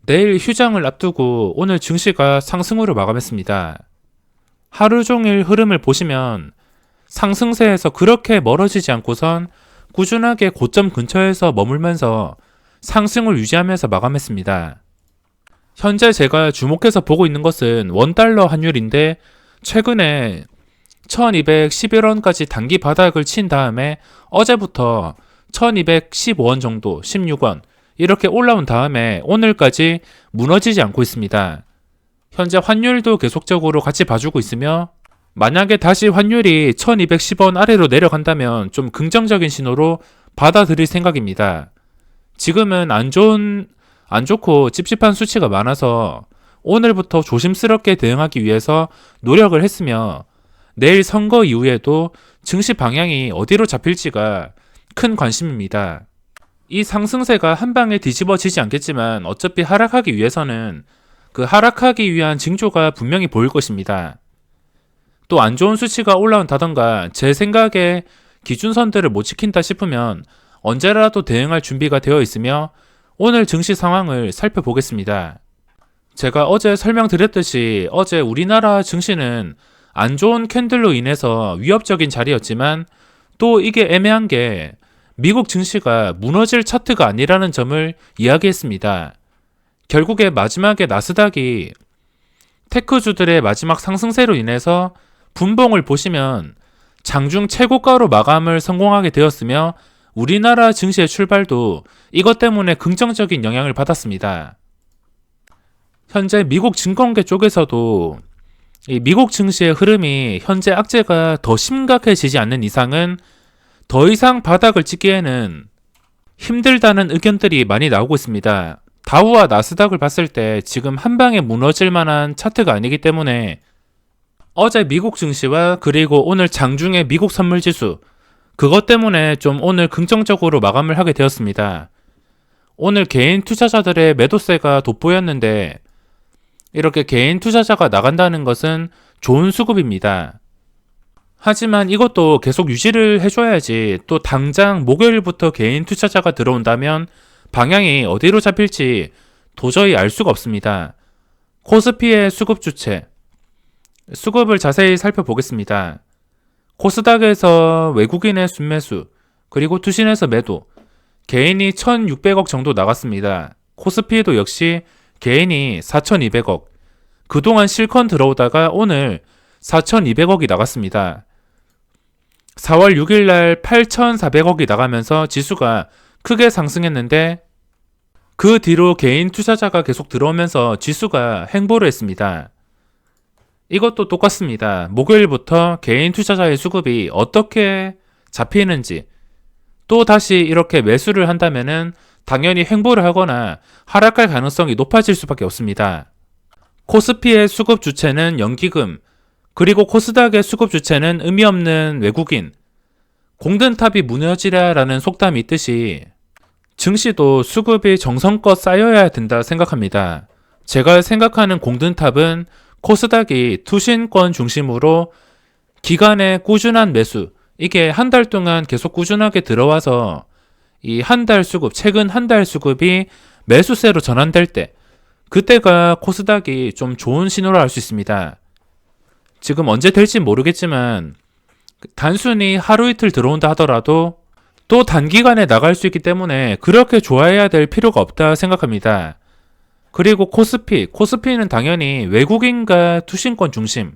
내일 휴장을 앞두고 오늘 증시가 상승으로 마감했습니다. 하루 종일 흐름을 보시면 상승세에서 그렇게 멀어지지 않고선 꾸준하게 고점 근처에서 머물면서 상승을 유지하면서 마감했습니다. 현재 제가 주목해서 보고 있는 것은 원달러 환율인데 최근에 1211원까지 단기 바닥을 친 다음에 어제부터 1215원 정도, 16원 이렇게 올라온 다음에 오늘까지 무너지지 않고 있습니다. 현재 환율도 계속적으로 같이 봐주고 있으며 만약에 다시 환율이 1210원 아래로 내려간다면 좀 긍정적인 신호로 받아들일 생각입니다. 지금은 안 좋고 찝찝한 수치가 많아서 오늘부터 조심스럽게 대응하기 위해서 노력을 했으며 내일 선거 이후에도 증시 방향이 어디로 잡힐지가 큰 관심입니다. 이 상승세가 한 방에 뒤집어지지 않겠지만 어차피 하락하기 위해서는 그 하락하기 위한 징조가 분명히 보일 것입니다. 또 안 좋은 수치가 올라온다던가 제 생각에 기준선들을 못 지킨다 싶으면 언제라도 대응할 준비가 되어 있으며 오늘 증시 상황을 살펴보겠습니다. 제가 어제 설명드렸듯이 어제 우리나라 증시는 안 좋은 캔들로 인해서 위협적인 자리였지만 또 이게 애매한 게 미국 증시가 무너질 차트가 아니라는 점을 이야기했습니다. 결국에 마지막에 나스닥이 테크주들의 마지막 상승세로 인해서 분봉을 보시면 장중 최고가로 마감을 성공하게 되었으며 우리나라 증시의 출발도 이것 때문에 긍정적인 영향을 받았습니다. 현재 미국 증권계 쪽에서도 이 미국 증시의 흐름이 현재 악재가 더 심각해지지 않는 이상은 더 이상 바닥을 찍기에는 힘들다는 의견들이 많이 나오고 있습니다. 다우와 나스닥을 봤을 때 지금 한 방에 무너질 만한 차트가 아니기 때문에 어제 미국 증시와 그리고 오늘 장중의 미국 선물지수 그것 때문에 좀 오늘 긍정적으로 마감을 하게 되었습니다. 오늘 개인 투자자들의 매도세가 돋보였는데 이렇게 개인 투자자가 나간다는 것은 좋은 수급입니다. 하지만 이것도 계속 유지를 해줘야지 또 당장 목요일부터 개인 투자자가 들어온다면 방향이 어디로 잡힐지 도저히 알 수가 없습니다. 코스피의 수급 주체, 수급을 자세히 살펴보겠습니다. 코스닥에서 외국인의 순매수, 그리고 투신에서 매도, 개인이 1,600억 정도 나갔습니다. 코스피도 역시 개인이 4,200억, 그동안 실컷 들어오다가 오늘 4,200억이 나갔습니다. 4월 6일 날 8,400억이 나가면서 지수가 크게 상승했는데 그 뒤로 개인 투자자가 계속 들어오면서 지수가 횡보를 했습니다. 이것도 똑같습니다. 목요일부터 개인 투자자의 수급이 어떻게 잡히는지 또 다시 이렇게 매수를 한다면은 당연히 횡보를 하거나 하락할 가능성이 높아질 수밖에 없습니다. 코스피의 수급 주체는 연기금, 그리고 코스닥의 수급 주체는 의미 없는 외국인, 공든탑이 무너지랴라는 속담이 있듯이 증시도 수급이 정성껏 쌓여야 된다 생각합니다. 제가 생각하는 공든탑은 코스닥이 투신권 중심으로 기간의 꾸준한 매수, 이게 한 달 동안 계속 꾸준하게 들어와서 이 한 달 수급, 최근 한 달 수급이 매수세로 전환될 때 그때가 코스닥이 좀 좋은 신호라 할 수 있습니다. 지금 언제 될지 모르겠지만 단순히 하루 이틀 들어온다 하더라도 또 단기간에 나갈 수 있기 때문에 그렇게 좋아해야 될 필요가 없다 생각합니다. 그리고 코스피는 당연히 외국인과 투신권 중심,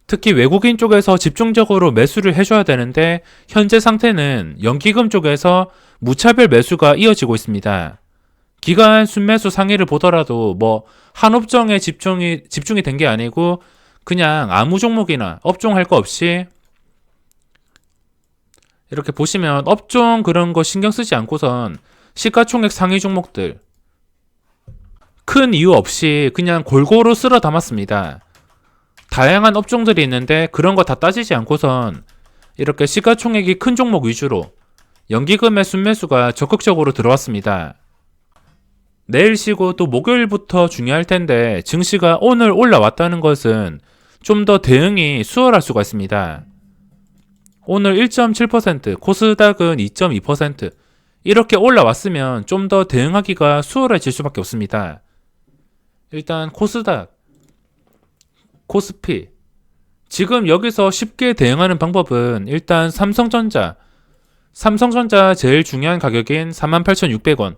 특히 외국인 쪽에서 집중적으로 매수를 해줘야 되는데 현재 상태는 연기금 쪽에서 무차별 매수가 이어지고 있습니다. 기간 순매수 상위를 보더라도 뭐 한 업종에 집중이 된 게 아니고 그냥 아무 종목이나 업종 할 거 없이 이렇게 보시면 업종 그런 거 신경 쓰지 않고선 시가총액 상위 종목들 큰 이유 없이 그냥 골고루 쓸어 담았습니다. 다양한 업종들이 있는데 그런 거 다 따지지 않고선 이렇게 시가총액이 큰 종목 위주로 연기금의 순매수가 적극적으로 들어왔습니다. 내일 쉬고 또 목요일부터 중요할 텐데 증시가 오늘 올라왔다는 것은 좀 더 대응이 수월할 수가 있습니다. 오늘 1.7%, 코스닥은 2.2% 이렇게 올라왔으면 좀 더 대응하기가 수월해질 수밖에 없습니다. 일단 코스닥, 코스피. 지금 여기서 쉽게 대응하는 방법은 일단 삼성전자 제일 중요한 가격인 48,600원.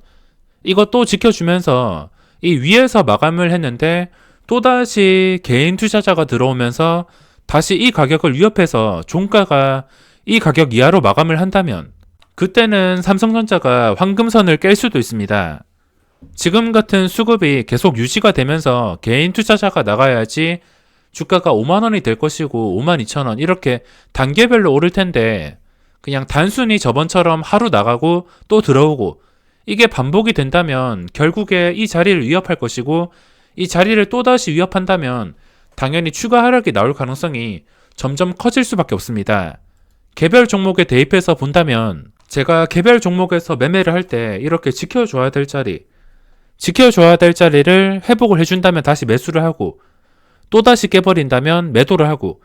이것도 지켜주면서 이 위에서 마감을 했는데 또다시 개인 투자자가 들어오면서 다시 이 가격을 위협해서 종가가 이 가격 이하로 마감을 한다면 그때는 삼성전자가 황금선을 깰 수도 있습니다. 지금 같은 수급이 계속 유지가 되면서 개인 투자자가 나가야지 주가가 5만원이 될 것이고 52,000원 이렇게 단계별로 오를 텐데 그냥 단순히 저번처럼 하루 나가고 또 들어오고 이게 반복이 된다면 결국에 이 자리를 위협할 것이고 이 자리를 또다시 위협한다면 당연히 추가 하락이 나올 가능성이 점점 커질 수밖에 없습니다. 개별 종목에 대입해서 본다면 제가 개별 종목에서 매매를 할 때 이렇게 지켜줘야 될 자리를 회복을 해준다면 다시 매수를 하고 또다시 깨버린다면 매도를 하고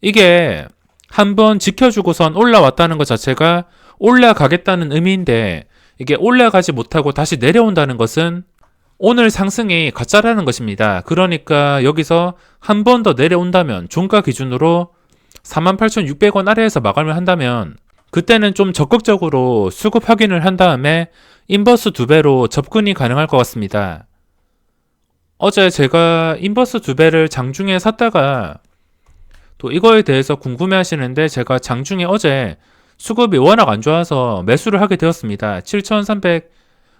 이게 한번 지켜주고선 올라왔다는 것 자체가 올라가겠다는 의미인데 이게 올라가지 못하고 다시 내려온다는 것은 오늘 상승이 가짜라는 것입니다. 그러니까 여기서 한 번 더 내려온다면 종가 기준으로 48,600원 아래에서 마감을 한다면 그때는 좀 적극적으로 수급 확인을 한 다음에 인버스 2배로 접근이 가능할 것 같습니다. 어제 제가 인버스 2배를 장중에 샀다가 또 이거에 대해서 궁금해 하시는데 제가 장중에 어제 수급이 워낙 안 좋아서 매수를 하게 되었습니다.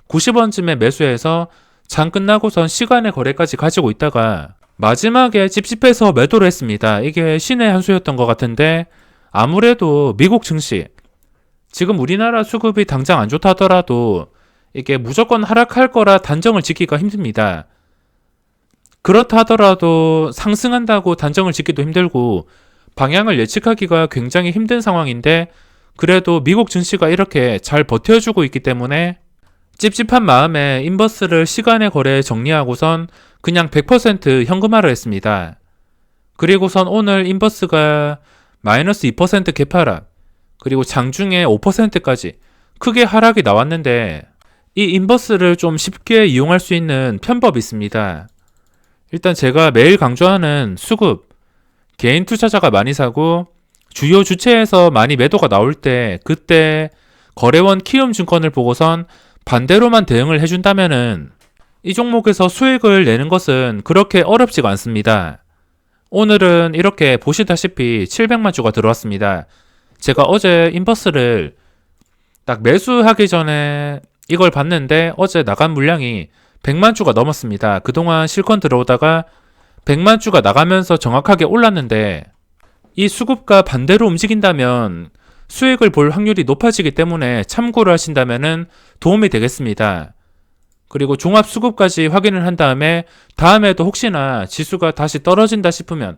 7,390원쯤에 매수해서 장 끝나고선 시간의 거래까지 가지고 있다가 마지막에 찝찝해서 매도를 했습니다. 이게 신의 한 수였던 것 같은데 아무래도 미국 증시 지금 우리나라 수급이 당장 안 좋다 하더라도 이게 무조건 하락할 거라 단정을 짓기가 힘듭니다. 그렇다 하더라도 상승한다고 단정을 짓기도 힘들고 방향을 예측하기가 굉장히 힘든 상황인데 그래도 미국 증시가 이렇게 잘 버텨주고 있기 때문에 찝찝한 마음에 인버스를 시간의 거래에 정리하고선 그냥 100% 현금화를 했습니다. 그리고선 오늘 인버스가 마이너스 2% 개파락 그리고 장중에 5%까지 크게 하락이 나왔는데 이 인버스를 좀 쉽게 이용할 수 있는 편법이 있습니다. 일단 제가 매일 강조하는 수급, 개인 투자자가 많이 사고 주요 주체에서 많이 매도가 나올 때 그때 거래원 키움증권을 보고선 반대로만 대응을 해준다면은 이 종목에서 수익을 내는 것은 그렇게 어렵지가 않습니다. 오늘은 이렇게 보시다시피 700만 주가 들어왔습니다. 제가 어제 인버스를 딱 매수하기 전에 이걸 봤는데 어제 나간 물량이 100만 주가 넘었습니다. 그동안 실컷 들어오다가 100만 주가 나가면서 정확하게 올랐는데 이 수급과 반대로 움직인다면 수익을 볼 확률이 높아지기 때문에 참고를 하신다면 도움이 되겠습니다. 그리고 종합 수급까지 확인을 한 다음에도 혹시나 지수가 다시 떨어진다 싶으면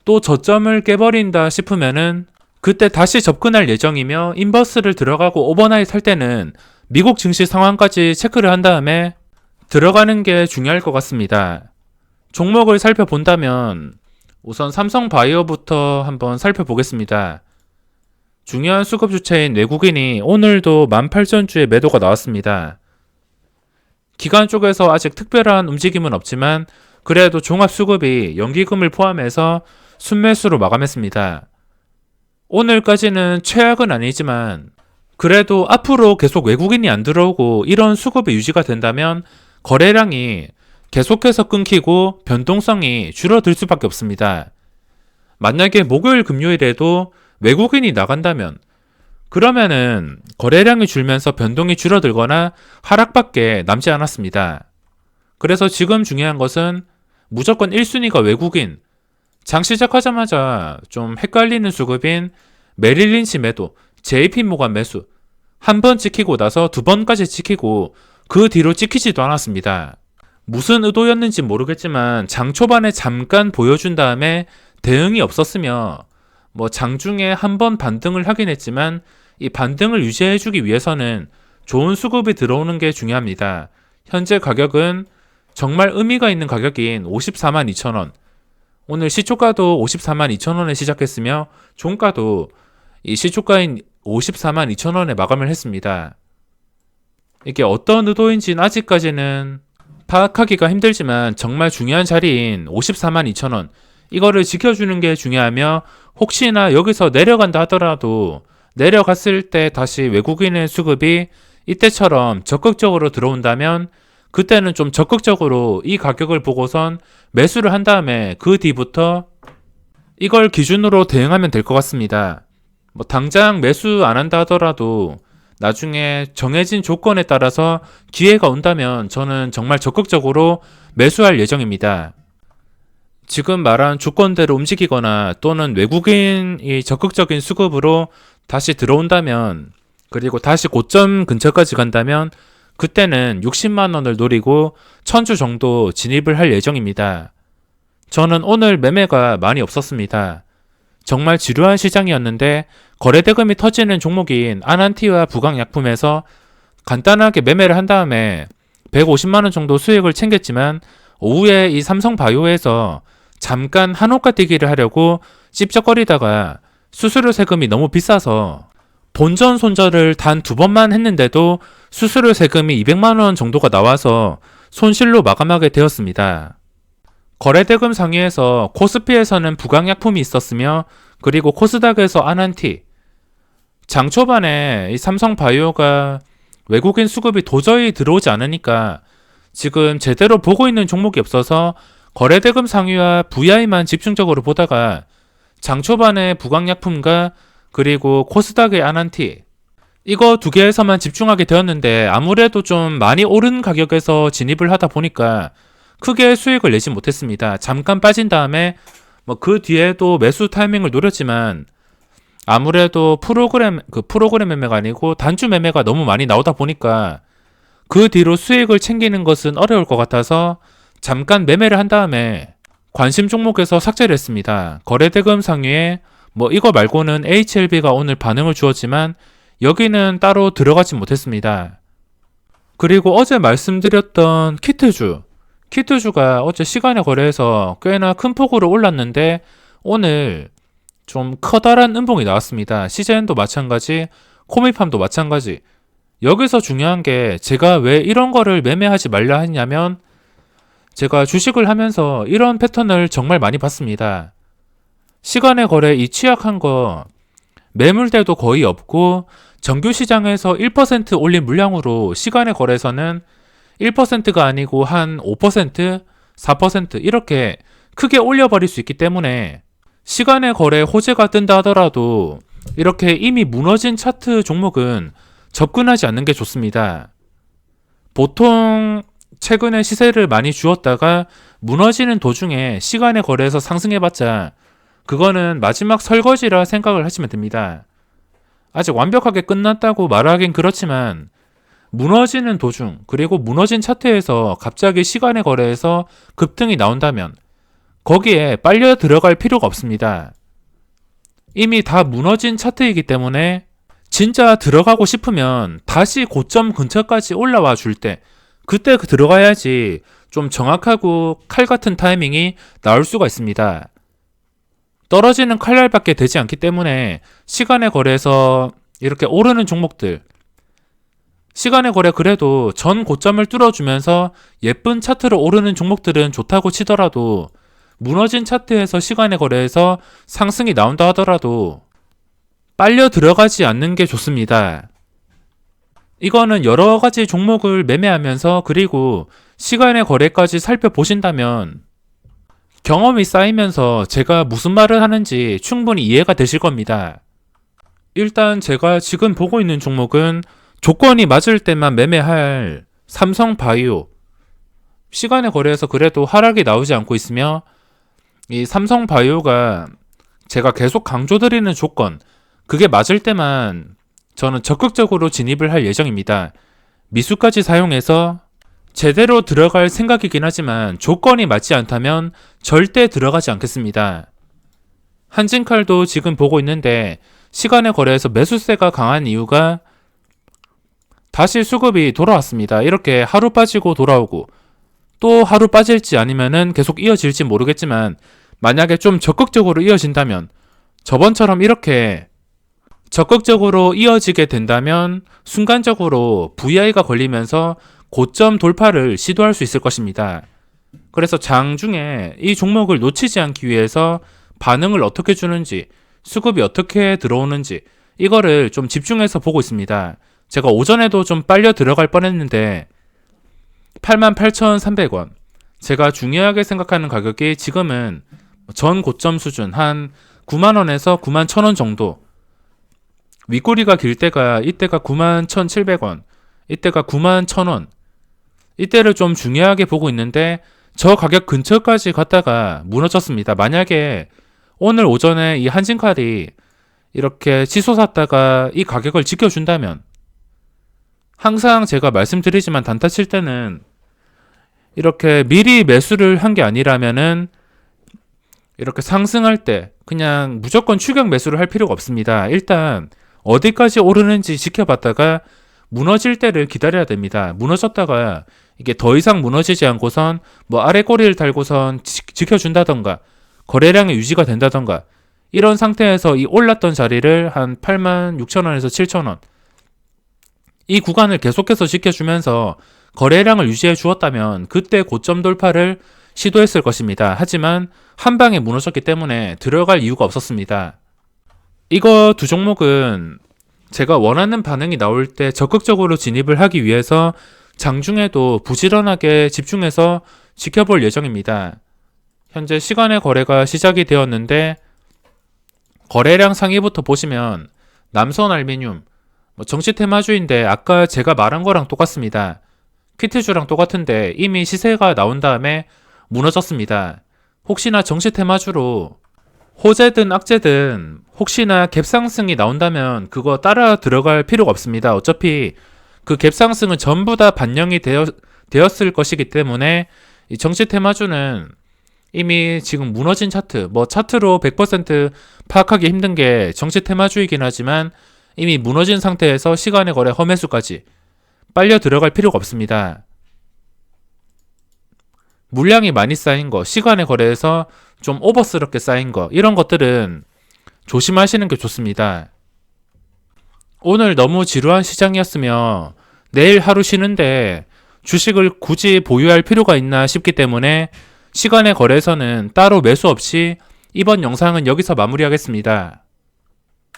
또 저점을 깨버린다 싶으면은 그때 다시 접근할 예정이며 인버스를 들어가고 오버나잇 할 때는 미국 증시 상황까지 체크를 한 다음에 들어가는 게 중요할 것 같습니다. 종목을 살펴본다면 우선 삼성바이오부터 한번 살펴보겠습니다. 중요한 수급 주체인 외국인이 오늘도 18,000주의 매도가 나왔습니다. 기관 쪽에서 아직 특별한 움직임은 없지만 그래도 종합 수급이 연기금을 포함해서 순매수로 마감했습니다. 오늘까지는 최악은 아니지만 그래도 앞으로 계속 외국인이 안 들어오고 이런 수급이 유지가 된다면 거래량이 계속해서 끊기고 변동성이 줄어들 수밖에 없습니다. 만약에 목요일 금요일에도 외국인이 나간다면 그러면은 거래량이 줄면서 변동이 줄어들거나 하락밖에 남지 않았습니다. 그래서 지금 중요한 것은 무조건 1순위가 외국인, 장 시작하자마자 좀 헷갈리는 수급인 메릴린치 매도, JP모간 매수 한 번 찍히고 나서 두 번까지 찍히고 그 뒤로 찍히지도 않았습니다. 무슨 의도였는지 모르겠지만 장 초반에 잠깐 보여준 다음에 대응이 없었으며 장중에 한 번 반등을 하긴 했지만 이 반등을 유지해주기 위해서는 좋은 수급이 들어오는 게 중요합니다. 현재 가격은 정말 의미가 있는 가격인 54만 2천원. 오늘 시초가도 54만 2천원에 시작했으며 종가도 이 시초가인 54만 2천원에 마감을 했습니다. 이게 어떤 의도인지는 아직까지는 파악하기가 힘들지만 정말 중요한 자리인 54만 2천원 이거를 지켜주는 게 중요하며 혹시나 여기서 내려간다 하더라도 내려갔을 때 다시 외국인의 수급이 이때처럼 적극적으로 들어온다면 그때는 좀 적극적으로 이 가격을 보고선 매수를 한 다음에 그 뒤부터 이걸 기준으로 대응하면 될 것 같습니다. 뭐 당장 매수 안 한다 하더라도 나중에 정해진 조건에 따라서 기회가 온다면 저는 정말 적극적으로 매수할 예정입니다. 지금 말한 조건대로 움직이거나 또는 외국인이 적극적인 수급으로 다시 들어온다면 그리고 다시 고점 근처까지 간다면 그때는 60만 원을 노리고 1000주 정도 진입을 할 예정입니다. 저는 오늘 매매가 많이 없었습니다. 정말 지루한 시장이었는데 거래대금이 터지는 종목인 아난티와 부강약품에서 간단하게 매매를 한 다음에 150만원 정도 수익을 챙겼지만 오후에 이 삼성바이오에서 잠깐 한호가 뛰기를 하려고 찝쩍거리다가 수수료 세금이 너무 비싸서 본전 손절을 단 2번만 했는데도 수수료 세금이 200만원 정도가 나와서 손실로 마감하게 되었습니다. 거래대금 상위에서 코스피에서는 부강약품이 있었으며 그리고 코스닥에서 아난티 장 초반에 이 삼성바이오가 외국인 수급이 도저히 들어오지 않으니까 지금 제대로 보고 있는 종목이 없어서 거래대금 상위와 VI만 집중적으로 보다가 장 초반에 부강약품과 그리고 코스닥의 아난티 이거 두 개에서만 집중하게 되었는데 아무래도 좀 많이 오른 가격에서 진입을 하다 보니까 크게 수익을 내지 못했습니다. 잠깐 빠진 다음에 뭐 그 뒤에도 매수 타이밍을 노렸지만 아무래도 프로그램 매매가 아니고 단주 매매가 너무 많이 나오다 보니까 그 뒤로 수익을 챙기는 것은 어려울 것 같아서 잠깐 매매를 한 다음에 관심 종목에서 삭제를 했습니다. 거래대금 상위에 뭐 이거 말고는 HLB가 오늘 반응을 주었지만 여기는 따로 들어가지 못했습니다. 그리고 어제 말씀드렸던 키트주가 어제 시간에 거래해서 꽤나 큰 폭으로 올랐는데 오늘 좀 커다란 음봉이 나왔습니다. CJN도 마찬가지, 코미팜도 마찬가지. 여기서 중요한 게 제가 왜 이런 거를 매매하지 말라 했냐면 제가 주식을 하면서 이런 패턴을 정말 많이 봤습니다. 시간의 거래 이 취약한 거 매물대도 거의 없고 정규 시장에서 1% 올린 물량으로 시간의 거래에서는 1%가 아니고 한 5%, 4% 이렇게 크게 올려버릴 수 있기 때문에 시간의 거래 호재가 뜬다 하더라도 이렇게 이미 무너진 차트 종목은 접근하지 않는 게 좋습니다. 보통 최근에 시세를 많이 주었다가 무너지는 도중에 시간의 거래에서 상승해봤자 그거는 마지막 설거지라 생각을 하시면 됩니다. 아직 완벽하게 끝났다고 말하긴 그렇지만 무너지는 도중 그리고 무너진 차트에서 갑자기 시간의 거래에서 급등이 나온다면 거기에 빨려 들어갈 필요가 없습니다. 이미 다 무너진 차트이기 때문에 진짜 들어가고 싶으면 다시 고점 근처까지 올라와 줄 때 그때 들어가야지 좀 정확하고 칼 같은 타이밍이 나올 수가 있습니다. 떨어지는 칼날밖에 되지 않기 때문에 시간의 거래에서 이렇게 오르는 종목들 시간의 거래 그래도 전 고점을 뚫어주면서 예쁜 차트로 오르는 종목들은 좋다고 치더라도 무너진 차트에서 시간의 거래에서 상승이 나온다 하더라도 빨려 들어가지 않는 게 좋습니다. 이거는 여러 가지 종목을 매매하면서 그리고 시간의 거래까지 살펴보신다면 경험이 쌓이면서 제가 무슨 말을 하는지 충분히 이해가 되실 겁니다. 일단 제가 지금 보고 있는 종목은 조건이 맞을 때만 매매할 삼성바이오 시간의 거래에서 그래도 하락이 나오지 않고 있으며 이 삼성바이오가 제가 계속 강조드리는 조건 그게 맞을 때만 저는 적극적으로 진입을 할 예정입니다. 미수까지 사용해서 제대로 들어갈 생각이긴 하지만 조건이 맞지 않다면 절대 들어가지 않겠습니다. 한진칼도 지금 보고 있는데 시간의 거래에서 매수세가 강한 이유가 다시 수급이 돌아왔습니다. 이렇게 하루 빠지고 돌아오고 또 하루 빠질지 아니면은 계속 이어질지 모르겠지만 만약에 좀 적극적으로 이어진다면 저번처럼 이렇게 적극적으로 이어지게 된다면 순간적으로 VI가 걸리면서 고점 돌파를 시도할 수 있을 것입니다. 그래서 장중에 이 종목을 놓치지 않기 위해서 반응을 어떻게 주는지, 수급이 어떻게 들어오는지 이거를 좀 집중해서 보고 있습니다. 제가 오전에도 좀 빨려 들어갈 뻔했는데 88,300원, 제가 중요하게 생각하는 가격이 지금은 전 고점 수준 한 9만원에서 91,000원 정도, 윗꼬리가 길 때가 이때가 91,700원, 이때가 91,000원, 이때를 좀 중요하게 보고 있는데 저 가격 근처까지 갔다가 무너졌습니다. 만약에 오늘 오전에 이 한진칼이 이렇게 치솟았다가 이 가격을 지켜준다면, 항상 제가 말씀드리지만 단타 칠 때는 이렇게 미리 매수를 한 게 아니라면은 이렇게 상승할 때 그냥 무조건 추격 매수를 할 필요가 없습니다. 일단 어디까지 오르는지 지켜봤다가 무너질 때를 기다려야 됩니다. 무너졌다가 이게 더 이상 무너지지 않고선 뭐 아래 꼬리를 달고선 지켜준다던가 거래량이 유지가 된다던가 이런 상태에서 이 올랐던 자리를 한 86,000원에서 7,000원 이 구간을 계속해서 지켜주면서 거래량을 유지해 주었다면 그때 고점 돌파를 시도했을 것입니다. 하지만 한 방에 무너졌기 때문에 들어갈 이유가 없었습니다. 이거 두 종목은 제가 원하는 반응이 나올 때 적극적으로 진입을 하기 위해서 장중에도 부지런하게 집중해서 지켜볼 예정입니다. 현재 시간의 거래가 시작이 되었는데 거래량 상위부터 보시면 남선알미늄, 정시테마주인데 아까 제가 말한 거랑 똑같습니다. 키트주랑 똑같은데 이미 시세가 나온 다음에 무너졌습니다. 혹시나 정시테마주로 호재든 악재든 혹시나 갭상승이 나온다면 그거 따라 들어갈 필요가 없습니다. 어차피 그 갭상승은 전부 다 반영이 되었을 것이기 때문에 이 정시테마주는 이미 지금 무너진 차트, 차트로 100% 파악하기 힘든 게 정시테마주이긴 하지만 이미 무너진 상태에서 시간의 거래 험매수까지 빨려 들어갈 필요가 없습니다. 물량이 많이 쌓인 거, 시간의 거래에서 좀 오버스럽게 쌓인 거, 이런 것들은 조심하시는 게 좋습니다. 오늘 너무 지루한 시장이었으며 내일 하루 쉬는데 주식을 굳이 보유할 필요가 있나 싶기 때문에 시간의 거래에서는 따로 매수 없이 이번 영상은 여기서 마무리하겠습니다.